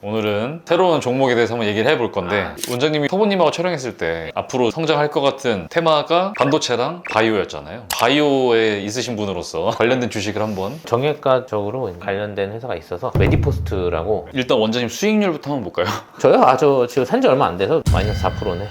오늘은 새로운 종목에 대해서 한번 얘기를 해볼 건데 원장님이 토보님하고 촬영했을 때 앞으로 성장할 것 같은 테마가 반도체랑 바이오였잖아요. 바이오에 있으신 분으로서 관련된 주식을 한번 정형외과적으로 관련된 회사가 있어서 메디포스트라고. 일단 원장님 수익률부터 한번 볼까요? 저요? 저 지금 산지 얼마 안 돼서 마이너스 4%네.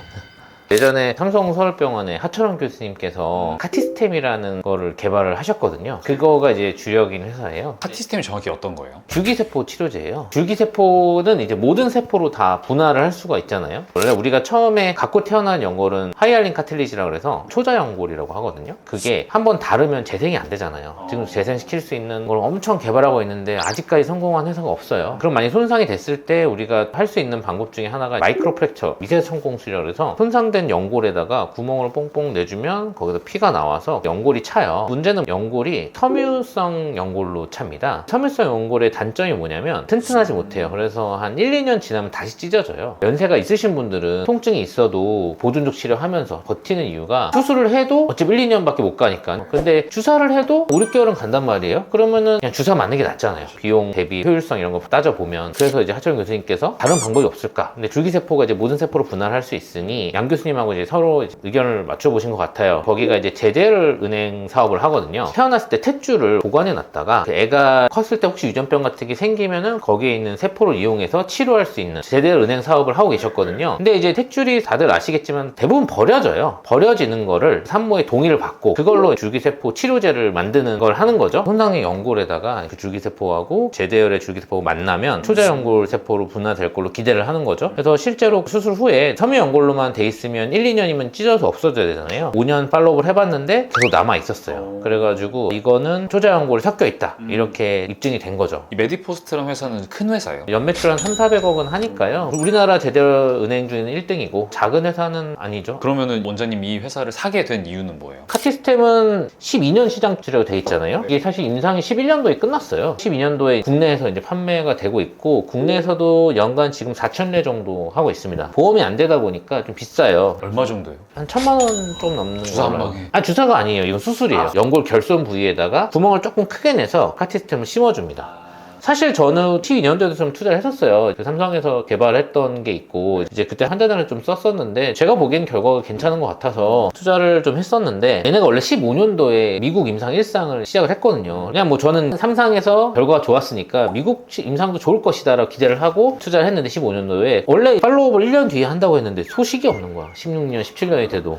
예전에 삼성 서울병원의 하철원 교수님께서 카티스템이라는 거를 개발을 하셨거든요. 그거가 이제 주력인 회사예요. 카티스템이 정확히 어떤 거예요? 줄기세포 치료제예요. 줄기세포는 이제 모든 세포로 다 분할을 할 수가 있잖아요. 원래 우리가 처음에 갖고 태어난 연골은 하이알린 카틸리지라고 그래서 초자연골이라고 하거든요. 그게 한번 다르면 재생이 안 되잖아요. 지금 재생시킬 수 있는 걸 엄청 개발하고 있는데 아직까지 성공한 회사가 없어요. 그럼 만약 손상이 됐을 때 우리가 할 수 있는 방법 중에 하나가 마이크로 프랙처, 미세천공술이라고 해서 손상된 연골에다가 구멍을 뽕뽕 내주면 거기서 피가 나와서 연골이 차요. 문제는 연골이 섬유성 연골로 찹니다. 섬유성 연골의 단점이 뭐냐면 튼튼하지 못해요. 그래서 한 1, 2년 지나면 다시 찢어져요. 연세가 있으신 분들은 통증이 있어도 보존적 치료하면서 버티는 이유가 수술을 해도 어차피 1, 2년밖에 못 가니까. 근데 주사를 해도 5, 6개월은 간단 말이에요. 그러면은 그냥 주사 맞는 게 낫잖아요. 비용 대비 효율성 이런 거 따져보면. 그래서 이제 하철원 교수님께서 다른 방법이 없을까? 근데 줄기세포가 이제 모든 세포로 분할할 수 있으니 양 교수님하고 이제 서로 의견을 맞춰보신 것 같아요. 거기가 이제 제대를 은행 사업을 하거든요. 태어났을 때 탯줄을 보관해 놨다가 그 애가 컸을 때 혹시 유전병 같은 게 생기면은 거기에 있는 세포를 이용해서 치료할 수 있는 제대를 은행 사업을 하고 계셨거든요. 근데 이제 탯줄이 다들 아시겠지만 대부분 버려져요. 버려지는 거를 산모의 동의를 받고 그걸로 줄기세포 치료제를 만드는 걸 하는 거죠. 손상의 연골에다가 그 줄기세포하고 제대열의 줄기세포가 만나면 초자연골 세포로 분화될 걸로 기대를 하는 거죠. 그래서 실제로 수술 후에 섬유연골로만 돼 있으면 1, 2년이면 찢어서 없어져야 되잖아요. 5년 팔로우를 해봤는데 계속 남아 있었어요. 그래가지고 이거는 초자연골이 섞여 있다 이렇게 입증이 된 거죠. 이 메디포스트라는 회사는 큰 회사예요. 연매출 한 3, 400억은 하니까요. 우리나라 제대로 은행 중에는 1등이고 작은 회사는 아니죠. 그러면은 원장님 이 회사를 사게 된 이유는 뭐예요? 카티스템은 12년 시장 투자가 돼 있잖아요. 이게 사실 임상이 11년도에 끝났어요. 12년도에 국내에서 이제 판매가 되고 있고 국내에서도 연간 지금 4,000대 정도 하고 있습니다. 보험이 안 되다 보니까 좀 비싸요. 얼마 정도예요? 한 1,000만 원 좀 넘는 주사 한 걸로. 방에? 아, 주사가 아니에요. 이건 수술이에요. 연골 결손 부위에다가 구멍을 조금 크게 내서 카티스템을 심어줍니다. 사실 저는 12년도에도 좀 투자를 했었어요. 그 삼성에서 개발했던 게 있고 이제 그때 한 달을 좀 썼었는데 제가 보기엔 결과가 괜찮은 것 같아서 투자를 좀 했었는데 얘네가 원래 15년도에 미국 임상 1상을 시작을 했거든요. 그냥 뭐 저는 3상에서 결과가 좋았으니까 미국 임상도 좋을 것이다 라고 기대를 하고 투자를 했는데 15년도에 원래 팔로우업을 1년 뒤에 한다고 했는데 소식이 없는 거야. 16년, 17년이 돼도.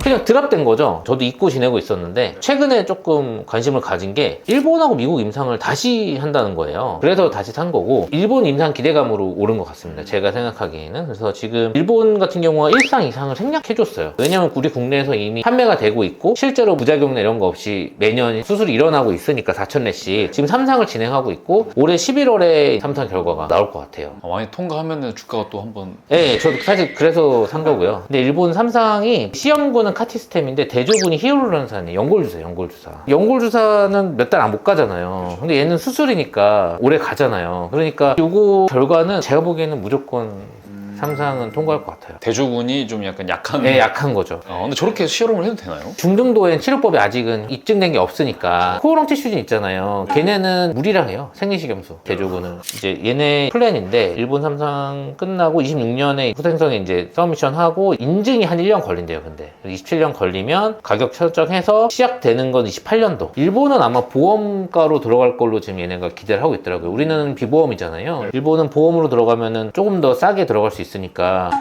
그냥 드랍된 거죠. 저도 잊고 지내고 있었는데 최근에 조금 관심을 가진 게 일본하고 미국 임상을 다시 한다는 거예요. 그래서 다시 산 거고 일본 임상 기대감으로 오른 것 같습니다. 제가 생각하기에는. 그래서 지금 일본 같은 경우가 1상 이상을 생략해줬어요. 왜냐면 우리 국내에서 이미 판매가 되고 있고 실제로 부작용이나 이런 거 없이 매년 수술이 일어나고 있으니까 4,000대씩 지금 3상을 진행하고 있고 올해 11월에 3상 결과가 나올 것 같아요. 만약 통과하면은 주가가 또 한번 네, 저도 사실 그래서 산 거고요. 근데 일본 3상이 시험군은 카티스템인데 대조군이 히알루론산이에요. 연골주사. 연골주사는 몇 달 안 못 가잖아요. 근데 얘는 수술이니까 오래 가잖아요. 그러니까 요거 결과는 제가 보기에는 무조건 3상은 통과할 것 같아요. 대조군이 좀 약간 약한 네, 약한 거죠. 근데 저렇게 실험을 해도 되나요? 중등도엔 치료법이 아직은 입증된 게 없으니까 코오롱 티슈진 있잖아요. 걔네는 물이랑 해요. 생리식염수. 대조군은 이제 얘네 플랜인데 일본 3상 끝나고 26년에 후생성에 이제 서미션 하고 인증이 한 1년 걸린대요. 근데 27년 걸리면 가격 설정해서 시작되는 건 28년도. 일본은 아마 보험가로 들어갈 걸로 지금 얘네가 기대를 하고 있더라고요. 우리는 비보험이잖아요. 일본은 보험으로 들어가면은 조금 더 싸게 들어갈 수 있으니까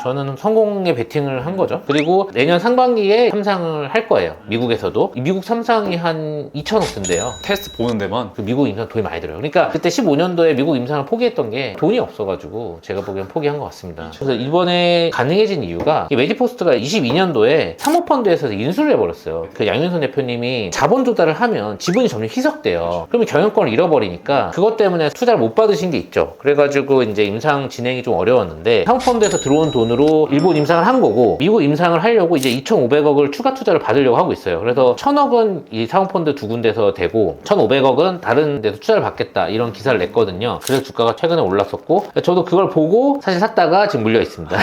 저는 성공에 베팅을 한 거죠. 그리고 내년 상반기에 3상을 할 거예요. 미국에서도. 미국 3상이 한 2천억 든대요. 테스트 보는 데만. 그 미국 임상 돈이 많이 들어요. 그러니까 그때 15년도에 미국 임상을 포기했던 게 돈이 없어가지고 제가 보기엔 포기한 것 같습니다. 그래서 이번에 가능해진 이유가 이 메디포스트가 22년도에 사모펀드에서 인수를 해버렸어요. 그 양윤선 대표님이 자본 조달을 하면 지분이 점점 희석돼요. 그러면 경영권을 잃어버리니까 그것 때문에 투자를 못 받으신 게 있죠. 그래가지고 이제 임상 진행이 좀 어려웠는데 사모펀드 에서 들어온 돈으로 일본 임상을 한 거고 미국 임상을 하려고 이제 2,500억을 추가 투자를 받으려고 하고 있어요. 그래서 1,000억은 이 사모펀드 두 군데서 되고 1,500억은 다른 데서 투자를 받겠다 이런 기사를 냈거든요. 그래서 주가가 최근에 올랐었고 저도 그걸 보고 사실 샀다가 지금 물려 있습니다.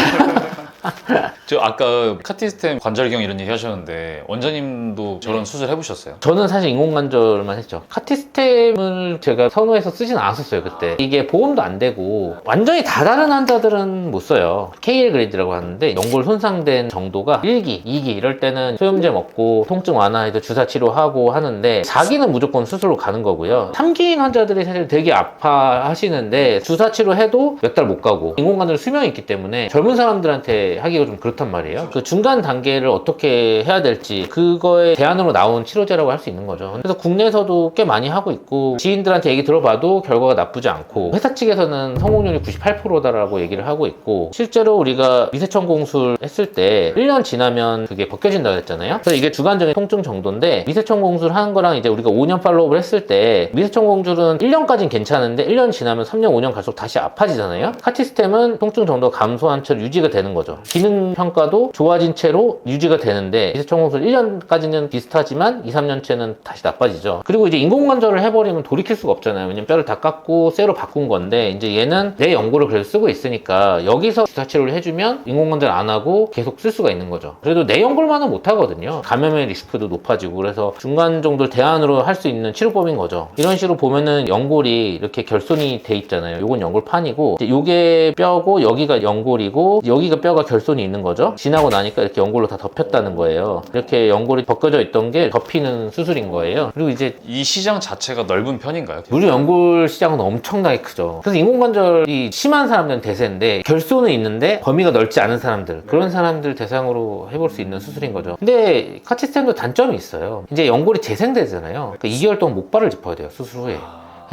저 아까 카티스템 관절경 이런 얘기 하셨는데 원장님도 저런 수술 해보셨어요? 저는 사실 인공관절만 했죠. 카티스템을 제가 선호해서 쓰진 않았었어요, 그때. 이게 보험도 안 되고 완전히 다 다른 환자들은 못 써요. KL 그레이드라고 하는데 연골 손상된 정도가 1기, 2기 이럴 때는 소염제 먹고 통증 완화해서 주사 치료하고 하는데 4기는 무조건 수술로 가는 거고요. 3기인 환자들이 사실 되게 아파하시는데 주사 치료해도 몇 달 못 가고 인공관절 수명이 있기 때문에 젊은 사람들한테 하기가 좀 그렇단 말이에요. 그 중간 단계를 어떻게 해야 될지 그거에 대안으로 나온 치료제라고 할 수 있는 거죠. 그래서 국내에서도 꽤 많이 하고 있고 지인들한테 얘기 들어봐도 결과가 나쁘지 않고 회사 측에서는 성공률이 98%다라고 얘기를 하고 있고 실제로 우리가 미세청 공술 했을 때 1년 지나면 그게 벗겨진다고 했잖아요. 그래서 이게 주관적인 통증 정도인데 미세청 공술 하는 거랑 이제 우리가 5년 팔로우를 했을 때 미세청 공술은 1년까지는 괜찮은데 1년 지나면 3년, 5년 갈수록 다시 아파지잖아요. 카티스템은 통증 정도가 감소한 채로 유지가 되는 거죠. 기능 평가도 좋아진 채로 유지가 되는데 미세청 공술 1년까지는 비슷하지만 2, 3년째는 다시 나빠지죠. 그리고 이제 인공관절을 해버리면 돌이킬 수가 없잖아요. 왜냐면 뼈를 다 깎고 쇠로 바꾼 건데 이제 얘는 내 연골을 그래도 쓰고 있으니까 여기서 주사 치료를 해주면 인공관절 안 하고 계속 쓸 수가 있는 거죠. 그래도 내 연골만은 못 하거든요. 감염의 리스크도 높아지고 그래서 중간 정도 대안으로 할 수 있는 치료법인 거죠. 이런 식으로 보면은 연골이 이렇게 결손이 돼 있잖아요. 요건 연골판이고 이제 요게 뼈고 여기가 연골이고 여기가 뼈가 결손이 있는 거죠. 지나고 나니까 이렇게 연골로 다 덮였다는 거예요. 이렇게 연골이 벗겨져 있던 게 덮이는 수술인 거예요. 그리고 이제 이 시장 자체가 넓은 편인가요? 무료 연골 시장은 엄청나게 크죠. 그래서 인공관절이 심한 사람들은 대세인데 결손은 있는데 범위가 넓지 않은 사람들 그런 사람들 대상으로 해볼 수 있는 수술인 거죠. 근데 카티스템도 단점이 있어요. 이제 연골이 재생되잖아요. 그러니까 2개월 동안 목발을 짚어야 돼요, 수술 후에.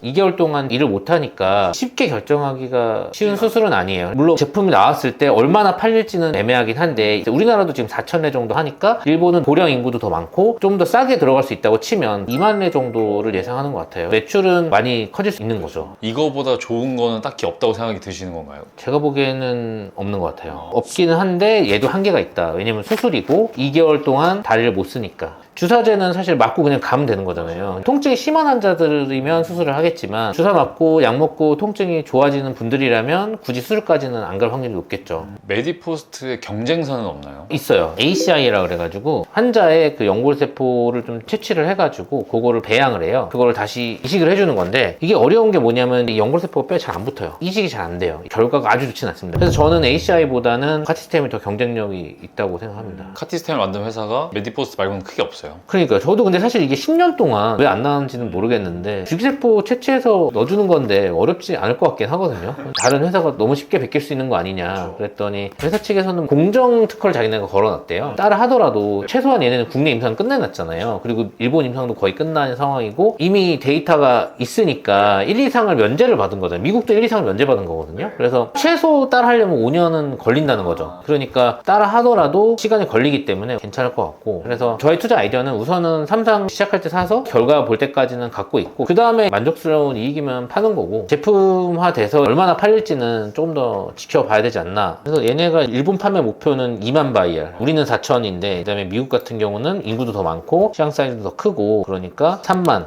2개월 동안 일을 못하니까 쉽게 결정하기가 쉬운 수술은 아니에요. 물론 제품이 나왔을 때 얼마나 팔릴지는 애매하긴 한데 우리나라도 지금 4,000회 정도 하니까 일본은 고령 인구도 더 많고 좀 더 싸게 들어갈 수 있다고 치면 2만 회 정도를 예상하는 것 같아요. 매출은 많이 커질 수 있는 거죠. 이거보다 좋은 거는 딱히 없다고 생각이 드시는 건가요? 제가 보기에는 없는 것 같아요. 없기는 한데 얘도 한계가 있다. 왜냐면 수술이고 2개월 동안 다리를 못 쓰니까. 주사제는 사실 맞고 그냥 가면 되는 거잖아요. 통증이 심한 환자들이면 수술을 하겠지만 주사 맞고 약 먹고 통증이 좋아지는 분들이라면 굳이 수술까지는 안 갈 확률이 높겠죠. 메디포스트의 경쟁사는 없나요? 있어요. ACI라 그래가지고 환자의 그 연골세포를 좀 채취를 해가지고 그거를 배양을 해요. 그거를 다시 이식을 해주는 건데 이게 어려운 게 뭐냐면 이 연골세포가 뼈에 잘 안 붙어요. 이식이 잘 안 돼요. 결과가 아주 좋진 않습니다. 그래서 저는 ACI보다는 카티스템이 더 경쟁력이 있다고 생각합니다. 카티스템을 만든 회사가 메디포스트 말고는 크게 없어요. 그러니까 저도 근데 사실 이게 10년 동안 왜 안 나왔는지는 모르겠는데 줄기세포 채취해서 넣어주는 건데 어렵지 않을 것 같긴 하거든요. 다른 회사가 너무 쉽게 베낄 수 있는 거 아니냐 그랬더니 회사 측에서는 공정 특허를 자기네가 걸어놨대요. 따라 하더라도 최소한 얘네는 국내 임상 끝내놨잖아요. 그리고 일본 임상도 거의 끝난 상황이고 이미 데이터가 있으니까 1, 2상을 면제를 받은 거잖아요. 미국도 1, 2상을 면제받은 거거든요. 그래서 최소 따라 하려면 5년은 걸린다는 거죠. 그러니까 따라 하더라도 시간이 걸리기 때문에 괜찮을 것 같고 그래서 저희 투자 아이디어는 우선은 3상 시작할 때 사서 결과 볼 때까지는 갖고 있고 그 다음에 만족스러운 이익이면 파는 거고 제품화 돼서 얼마나 팔릴지는 조금 더 지켜봐야 되지 않나. 그래서 얘네가 일본 판매 목표는 2만 바이얼 우리는 4천인데 그 다음에 미국 같은 경우는 인구도 더 많고 시장 사이즈도 더 크고 그러니까 3만.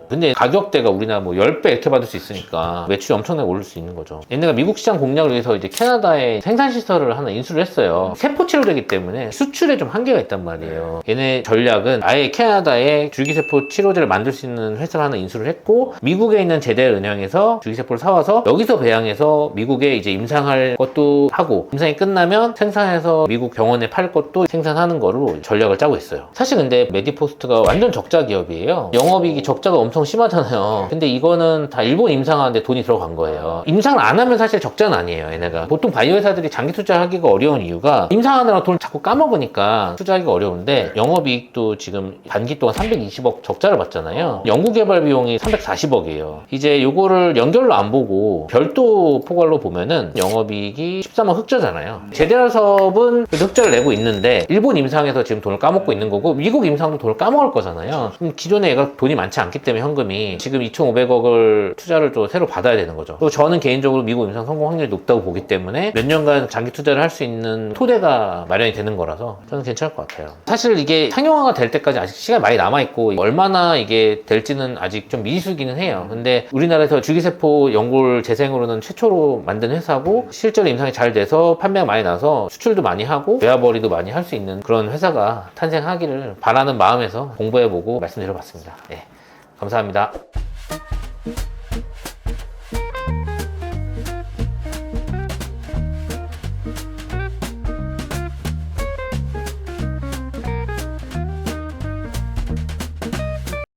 근데 가격대가 우리나라 뭐 10배 이렇게 받을 수 있으니까 매출이 엄청나게 오를 수 있는 거죠. 얘네가 미국 시장 공략을 위해서 이제 캐나다에 생산시설을 하나 인수를 했어요. 세포 치료되기 때문에 수출에 좀 한계가 있단 말이에요. 얘네 전략은 아예 캐나다에 줄기세포 치료제를 만들 수 있는 회사를 하나 인수를 했고 미국에 있는 제대은행에서 줄기세포를 사와서 여기서 배양해서 미국에 이제 임상할 것도 하고 임상이 끝나면 생산해서 미국 병원에 팔 것도 생산하는 거로 전략을 짜고 있어요. 사실 근데 메디포스트가 완전 적자 기업이에요. 영업이익이 적자가 엄청 심하잖아요. 근데 이거는 다 일본 임상하는데 돈이 들어간 거예요. 임상을 안 하면 사실 적자는 아니에요, 얘네가. 보통 바이오 회사들이 장기 투자하기가 어려운 이유가 임상하느라 돈을 자꾸 까먹으니까 투자하기가 어려운데 영업이익도 지금 반기 동안 320억 적자를 봤잖아요. 연구개발 비용이 340억이에요. 이제 요거를 연결로 안 보고 별도 포괄로 보면은 영업이익이 13억 흑자잖아요. 제대라섭은 흑자를 내고 있는데 일본 임상에서 지금 돈을 까먹고 있는 거고 미국 임상도 돈을 까먹을 거잖아요. 그럼 기존에 얘가 돈이 많지 않기 때문에 현금이 지금 2,500억을 투자를 또 새로 받아야 되는 거죠. 또 저는 개인적으로 미국 임상 성공 확률이 높다고 보기 때문에 몇 년간 장기 투자를 할 수 있는 토대가 마련이 되는 거라서 저는 괜찮을 것 같아요. 사실 이게 상용화가 될 때까지 아직 시간이 많이 남아있고 얼마나 이게 될지는 아직 좀 미지수기는 해요. 근데 우리나라에서 줄기세포 연골 재생으로는 최초로 만든 회사고 실제로 임상이 잘 돼서 판매가 많이 나서 수출도 많이 하고 웨어버리도 많이 할 수 있는 그런 회사가 탄생하기를 바라는 마음에서 공부해보고 말씀드려봤습니다. 네, 감사합니다.